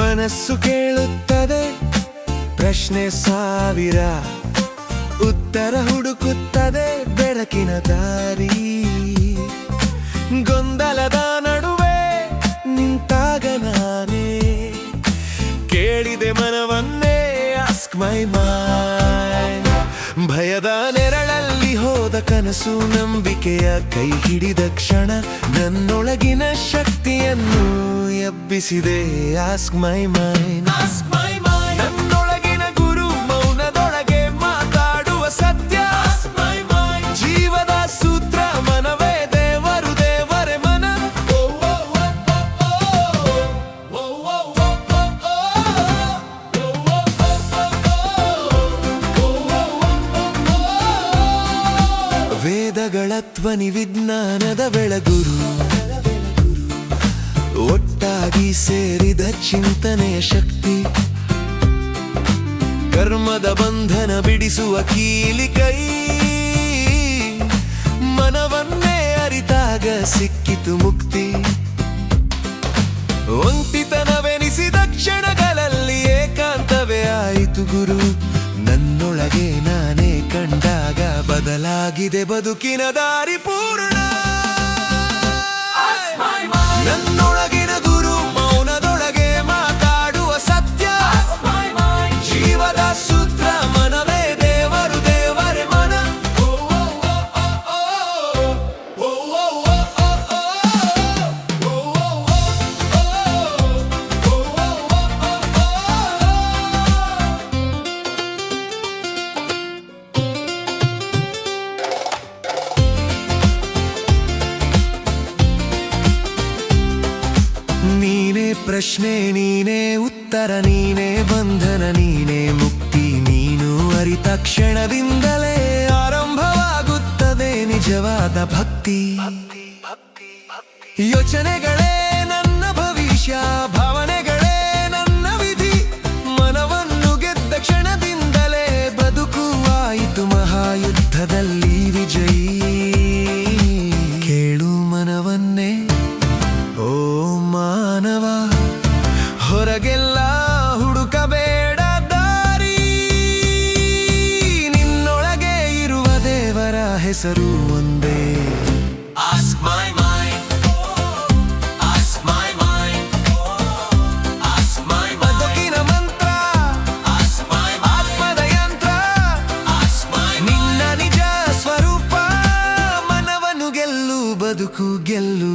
ಮನಸ್ಸು ಕೇಳುತ್ತದೆ ಪ್ರಶ್ನೆ ಸಾವಿರ, ಉತ್ತರ ಹುಡುಕುತ್ತದೆ ಬೆಳಕಿನ ದಾರಿ. ಗೊಂದಲದ ನಡುವೆ ನಿಂತಾಗ ನಾನೇ ಕೇಳಿದೆ ಮನವನ್ನೇ, ಆಸ್ಕ್ ಮೈ ಮೈಂಡ್. ಭಯದ ನೆರಳಲ್ಲಿ ಹೋದ ಕನಸು ನಂಬಿಕೆಯ ಕೈ ಹಿಡಿದ ಕ್ಷಣ ನನ್ನೊಳಗಿನ ಶಕ್ತಿಯನ್ನು ಎಬ್ಬಿಸಿದೆ. Ask my mind. ನನ್ನೊಳಗಿನ ಗುರು ಮೌನದೊಳಗೆ ಮಾತಾಡುವ ಸತ್ಯ. ಜೀವದ ಸೂತ್ರ ಮನವೇ ದೇವರು, ದೇವರೇ ಮನ. ವೇದಗಳ ಧ್ವನಿ ವಿಜ್ಞಾನದ ಬೆಳಗುರು, ಒಟ್ಟಾಗಿ ಸೇರಿದ ಚಿಂತನೆಯ ಶಕ್ತಿ. ಕರ್ಮದ ಬಂಧನ ಬಿಡಿಸುವ ಕೀಲಿ ಕೈ, ಮನವನ್ನೇ ಅರಿತಾಗ ಸಿಕ್ಕಿತು ಮುಕ್ತಿ. ಒಂಟಿತನವೆನಿಸಿದ ಕ್ಷಣಗಳಲ್ಲಿ ಏಕಾಂತವೇ ಆಯಿತು ಗುರು. ನನ್ನೊಳಗೆ ನಾನೇ ಕಂಡಾಗ ಬದಲಾಗಿದೆ ಬದುಕಿನ ದಾರಿ ಪೂರ್ಣ. ನನ್ನೊಳಗಿನ ಗುರು ಮೌನದೊಳಗೆ ಮಾತಾಡುವ ಸತ್ಯ. ಜೀವದ ಸೂತ್ರ ಮನವೇ ದೇವರು, ದೇವರೇ ಮನ. ನೀನೇ ಪ್ರಶ್ನೆ, ನೀನೇ ಉತ್ತರ, ನೀನೇ ಬಂಧನ, ನೀನೇ ಮುಕ್ತಿ. ನೀನು ಅರಿತ ಕ್ಷಣದಿಂದಲೇ ಆರಂಭವಾಗುತ್ತದೆ ನಿಜವಾದ ಭಕ್ತಿ. ಯೋಚನೆಗಳೇ ನನ್ನ ಭವಿಷ್ಯ, ಭಾವನೆಗಳೇ ನನ್ನ ವಿಧಿ. ಮನವನ್ನು ಗೆದ್ದ ಕ್ಷಣದಿಂದಲೇ ಬದುಕುವಾಯಿತು ಮಹಾಯುದ್ಧದಲ್ಲಿ ವಿಜಯಿ. ಕೇಳು ಮನವನ್ನೇ ಓ ಮಾನವ, ಹೊರಗೆಲ್ಲ ಹುಡುಕಬೇಡ ದಾರಿ. ನಿನ್ನೊಳಗೆ ಇರುವ ದೇವರ ಹೆಸರು ಒಂದೇ. Ask my mind, ask my mind, ask my mind. ಬದುಕಿನ ಮಂತ್ರ, ಆಸ್ಕ್ ಮೈ ಮೈಂಡ್. ಆತ್ಮದ ಯಂತ್ರ, ಆಸ್ಕ್ ಮೈ ಮೈಂಡ್. ನಿನ್ನ ನಿಜ ಸ್ವರೂಪ ಮನವನ್ನು ಗೆಲ್ಲು, ಬದುಕು ಗೆಲ್ಲು.